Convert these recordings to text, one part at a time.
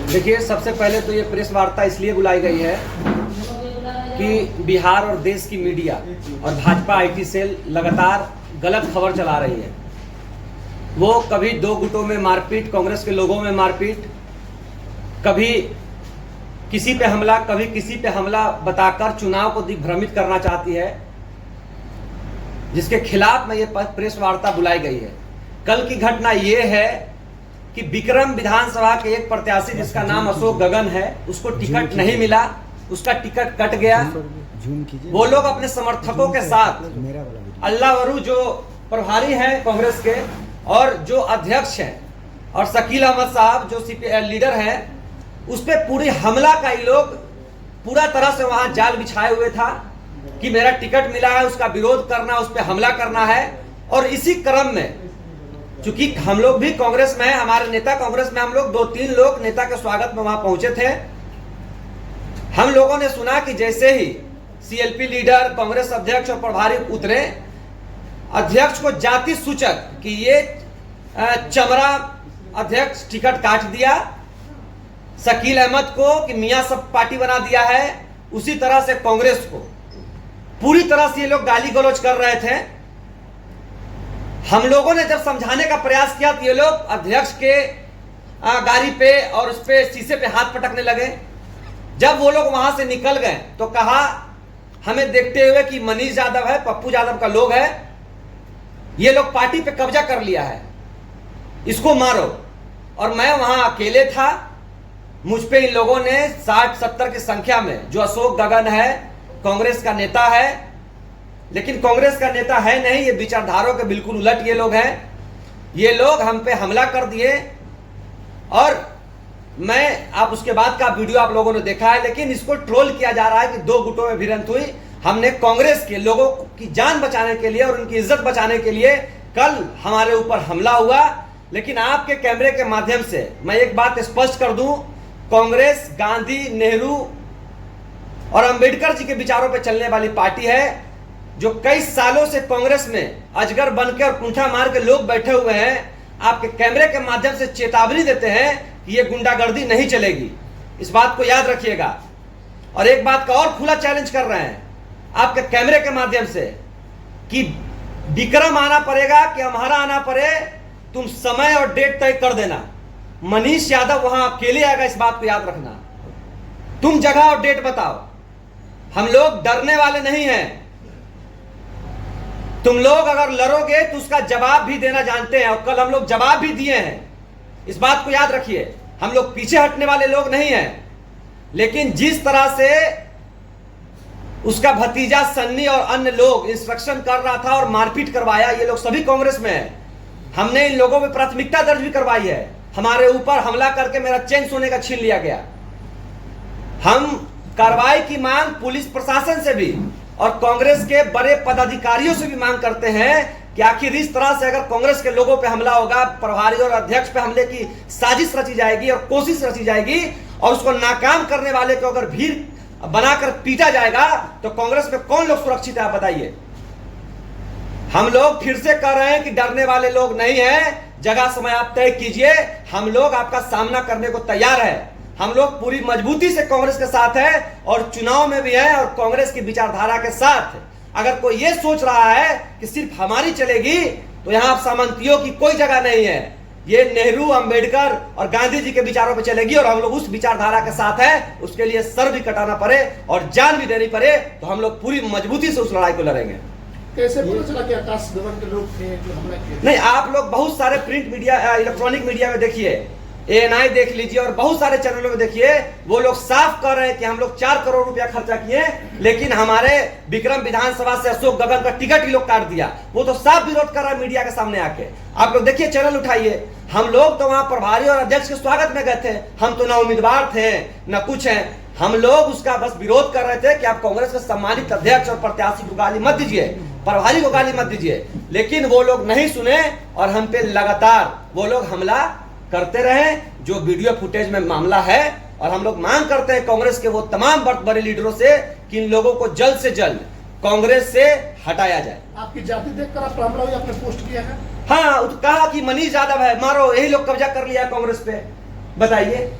देखिए, सबसे पहले तो ये प्रेस वार्ता इसलिए बुलाई गई है कि बिहार और देश की मीडिया और भाजपा आईटी सेल लगातार गलत खबर चला रही है। वो कभी दो गुटों में मारपीट, कांग्रेस के लोगों में मारपीट, कभी किसी पे हमला, कभी किसी पे हमला बताकर चुनाव को दिग्भ्रमित करना चाहती है, जिसके खिलाफ में ये प्रेस वार्ता बुलाई गई है। कल की घटना ये है कि विक्रम विधानसभा के एक प्रत्याशी जिसका नाम अशोक गगन है, उसको टिकट नहीं मिला, उसका टिकट कट गया। वो लोग अपने समर्थकों के साथ अल्लाहवरू जो प्रभारी हैं कांग्रेस के और जो अध्यक्ष हैं और शकील अहमद साहब जो लीडर हैं, उस पर पूरी हमला का ये लोग पूरा तरह से वहां जाल बिछाए हुए था कि मेरा टिकट मिला है, उसका विरोध करना, उस पर हमला करना है। और इसी क्रम में चूंकि हम लोग भी कांग्रेस में हैं, हमारे नेता कांग्रेस में, हम लोग 2-3 लोग नेता के स्वागत में वहां पहुंचे थे। हम लोगों ने सुना कि जैसे ही सीएलपी लीडर, कांग्रेस अध्यक्ष और प्रभारी उतरे, अध्यक्ष को जाति सूचक कि ये चमरा अध्यक्ष टिकट काट दिया, शकील अहमद को कि मियां सब पार्टी बना दिया है, उसी तरह से कांग्रेस को पूरी तरह से ये लोग गाली गलौज कर रहे थे। हम लोगों ने जब समझाने का प्रयास किया तो ये लोग अध्यक्ष के गाड़ी पे और उस पे शीशे पे हाथ पटकने लगे। जब वो लोग वहां से निकल गए तो कहा, हमें देखते हुए कि मनीष यादव है, पप्पू यादव का लोग है, ये लोग पार्टी पे कब्जा कर लिया है, इसको मारो। और मैं वहां अकेले था, मुझ पे इन लोगों ने 60-70 की संख्या में, जो अशोक गगन है कांग्रेस का नेता है, लेकिन कांग्रेस का नेता है नहीं, ये विचारधारों के बिल्कुल उलट ये लोग हैं, ये लोग हम पे हमला कर दिए। और मैं, आप उसके बाद का वीडियो आप लोगों ने देखा है, लेकिन इसको ट्रोल किया जा रहा है कि 2 गुटों में भिड़ंत हुई। हमने कांग्रेस के लोगों की जान बचाने के लिए और उनकी इज्जत बचाने के लिए कल हमारे ऊपर हमला हुआ। लेकिन आपके कैमरे के माध्यम से मैं एक बात स्पष्ट कर दूं, कांग्रेस गांधी, नेहरू और अंबेडकर जी के विचारों पर चलने वाली पार्टी है, जो कई सालों से कांग्रेस में अजगर बनकर और पूंछा मार के लोग बैठे हुए हैं। आपके कैमरे के माध्यम से चेतावनी देते हैं कि ये गुंडागर्दी नहीं चलेगी, इस बात को याद रखिएगा। और एक बात का और खुला चैलेंज कर रहे हैं आपके कैमरे के माध्यम से कि विक्रम आना पड़ेगा कि हमारा आना पड़े, तुम समय और डेट तय कर देना। मनीष यादव वहां अकेले आएगा, इस बात को याद रखना। तुम जगह और डेट बताओ, हम लोग डरने वाले नहीं हैं। तुम लोग अगर लड़ोगे तो उसका जवाब भी देना जानते हैं, और कल हम लोग जवाब भी दिए हैं, इस बात को याद रखिए। हम लोग पीछे हटने वाले लोग नहीं हैं। लेकिन जिस तरह से उसका भतीजा सन्नी और अन्य लोग इंस्ट्रक्शन कर रहा था और मारपीट करवाया, ये लोग सभी कांग्रेस में हैं। हमने इन लोगों में प्राथमिकता दर्ज भी करवाई है। हमारे ऊपर हमला करके मेरा चेन सोने का छीन लिया गया। हम कार्रवाई की मांग पुलिस प्रशासन से भी और कांग्रेस के बड़े पदाधिकारियों से भी मांग करते हैं कि आखिर इस तरह से अगर कांग्रेस के लोगों पे हमला होगा, प्रभारी और अध्यक्ष पे हमले की साजिश रची जाएगी और कोशिश रची जाएगी, और उसको नाकाम करने वाले को अगर भीड़ बनाकर पीटा जाएगा, तो कांग्रेस में कौन लोग सुरक्षित है, आप बताइए। हम लोग फिर से कह रहे हैं कि डरने वाले लोग नहीं हैं। जगह समय आप तय कीजिए, हम लोग आपका सामना करने को तैयार है। हम लोग पूरी मजबूती से कांग्रेस के साथ है और चुनाव में भी है, और कांग्रेस की विचारधारा के साथ। अगर कोई ये सोच रहा है कि सिर्फ हमारी चलेगी, तो यहां आप सामंतियों की कोई जगह नहीं है। ये नेहरू, अंबेडकर और गांधी जी के विचारों पे चलेगी, और हम लोग उस विचारधारा के साथ है। उसके लिए सर भी कटाना पड़े और जान भी देनी पड़े, तो हम लोग पूरी मजबूती से उस लड़ाई को लड़ेंगे। कैसे पता चला कि आकाश गगन के लोग थे जो हमला किए? नहीं, आप लोग बहुत सारे प्रिंट मीडिया, इलेक्ट्रॉनिक मीडिया में देखिए, ANI देख लीजिए और बहुत सारे चैनलों में देखिए, वो लोग साफ कर रहे हैं कि हम लोग 4 करोड़ रुपया खर्चा किए, लेकिन हमारे विक्रम विधानसभा से अशोक गगन का टिकट ही लोग काट दिया। वो तो साफ विरोध कर रहा है मीडिया के सामने आके। आप लोग देखिए, चैनल उठाइए। हम लोग तो वहां प्रभारी और अध्यक्ष के स्वागत में गए थे, हम तो ना उम्मीदवार थे न कुछ है। हम लोग उसका बस विरोध कर रहे थे कि आप कांग्रेस के सम्मानित अध्यक्ष और प्रत्याशी को गाली मत दीजिए, प्रभारी को गाली मत दीजिए। लेकिन वो लोग नहीं सुने और हम पे लगातार वो लोग हमला करते रहे, जो वीडियो फुटेज में मामला है। और हम लोग मांग करते हैं कांग्रेस के वो तमाम बड़े लीडरों से कि इन लोगों को जल्द से जल्द कांग्रेस से हटाया जाए। आपकी जाति देखकर आप हमला आपने पोस्ट किया है? हाँ, तो कहा कि मनीष यादव है, मारो, यही लोग कब्जा कर लिया कांग्रेस पे। बताइए,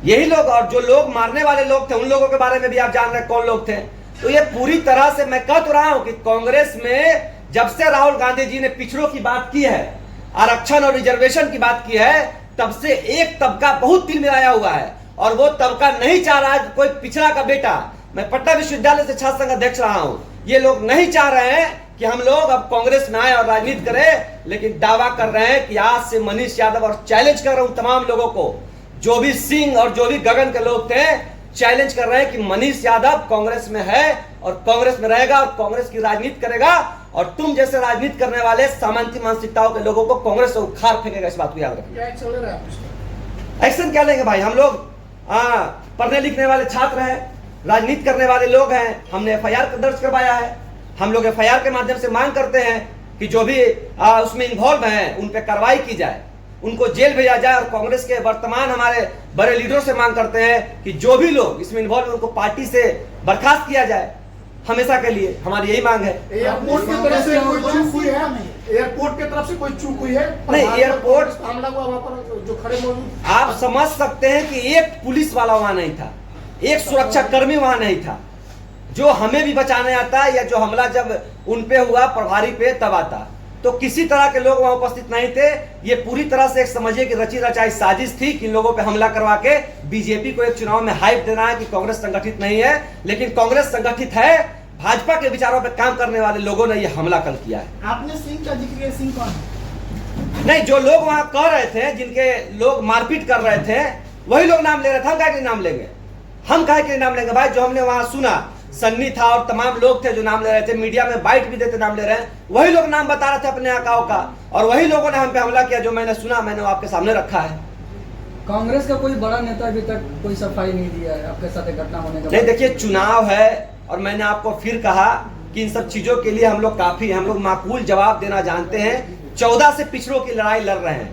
यही लोग, और जो लोग मारने वाले लोग थे उन लोगों के बारे में भी आप जान रहे हैं कौन लोग थे। तो ये पूरी तरह से मैं कह तो रहा हूं कि कांग्रेस में जब से राहुल गांधी जी ने पिछड़ों की बात की है, आरक्षण और रिजर्वेशन की बात की है, तब से एक तबका बहुत तिल मिलाया हुआ है, और वो तबका नहीं चाह रहा है कि कोई पिछड़ा का बेटा, मैं पटना विश्वविद्यालय से छात्र संघ अध्यक्ष रहा हूं, ये लोग नहीं चाह रहे हैं कि हम लोग अब कांग्रेस में आए और राजनीति करें, लेकिन दावा कर रहे हैं कि आज से मनीष यादव, और चैलेंज कर रहा हूं तमाम लोगों को, जो भी सिंह और जो भी गगन के लोग थे, चैलेंज कर रहे हैं कि मनीष यादव कांग्रेस में है और कांग्रेस में रहेगा और कांग्रेस की राजनीति करेगा, और तुम जैसे राजनीति करने वाले सामंती मानसिकताओं के लोगों को कांग्रेस से उखाड़ फेंकेगा। इस बात को याद रखिए। एक्शन क्या लेंगे भाई? हम लोग पढ़ने लिखने वाले छात्र हैं, राजनीति करने वाले लोग हैं, हमने FIR दर्ज करवाया है। हम लोग FIR के माध्यम से मांग करते हैं कि जो भी उसमें इन्वॉल्व हैं उन पर कार्रवाई की जाए, उनको जेल भेजा जाए, और कांग्रेस के वर्तमान हमारे बड़े लीडरों से मांग करते हैं कि जो भी लोग इसमें इन्वॉल्व हैं उनको पार्टी से बर्खास्त किया जाए हमेशा के लिए। हमारी यही मांग है। एयरपोर्ट की तरफ से कोई चूक हुई है? एयरपोर्ट की तरफ से कोई चूक हुई है? नहीं, एयरपोर्ट हमला हुआ वहां पर जो खड़े मौजूद, आप समझ सकते हैं कि एक पुलिस वाला वहां नहीं था, एक सुरक्षा कर्मी वहां नहीं था जो हमें भी बचाने आता, या जो हमला जब उन पे हुआ प्रभारी पे तब आता, तो किसी तरह के लोग वहां उपस्थित नहीं थे। ये पूरी तरह से एक समझिए कि रची रचाई साजिश थी कि इन लोगों पे हमला करवा के बीजेपी को एक चुनाव में हाइप देना है कि कांग्रेस संगठित नहीं है, लेकिन कांग्रेस संगठित है। भाजपा के विचारों पे काम करने वाले लोगों ने ये हमला कल किया है। आपने सिंह का जिक्र किया, सिंह कौन है? नहीं, जो लोग वहां कह रहे थे, जिनके लोग मारपीट कर रहे थे, वही लोग नाम ले रहे थे। हम काहे के नाम लेंगे? हम काहे के नाम लेंगे भाई? जो हमने वहां सुना, सन्नी था और तमाम लोग थे जो नाम ले रहे थे, मीडिया में बाइट भी देते नाम ले रहे हैं, वही लोग नाम बता रहे थे अपने आकाओं का, और वही लोगों ने हम पे हमला किया। जो मैंने सुना, मैंने आपके सामने रखा है। कांग्रेस का कोई बड़ा नेता अभी तक कोई सफाई नहीं दिया है आपके साथ घटना होने के नहीं, बाद? देखिए, चुनाव है, और मैंने आपको फिर कहा कि इन सब चीजों के लिए हम लोग काफी, हम लोग माकूल जवाब देना जानते हैं। 14 से पिछड़ों की लड़ाई लड़ रहे हैं,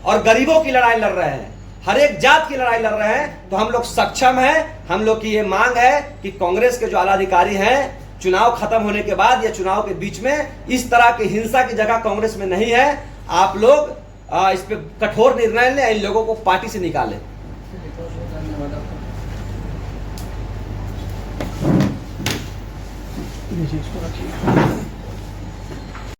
और गरीबों की लड़ाई लड़ रहे हैं, हर एक जात की लड़ाई लड़ रहे हैं, तो हम लोग सक्षम हैं। हम लोग की ये मांग है कि कांग्रेस के जो आलाधिकारी हैं, चुनाव खत्म होने के बाद या चुनाव के बीच में इस तरह की हिंसा की जगह कांग्रेस में नहीं है। आप लोग इस पे कठोर निर्णय लें, इन लोगों को पार्टी से निकालें। धन्यवाद आपका।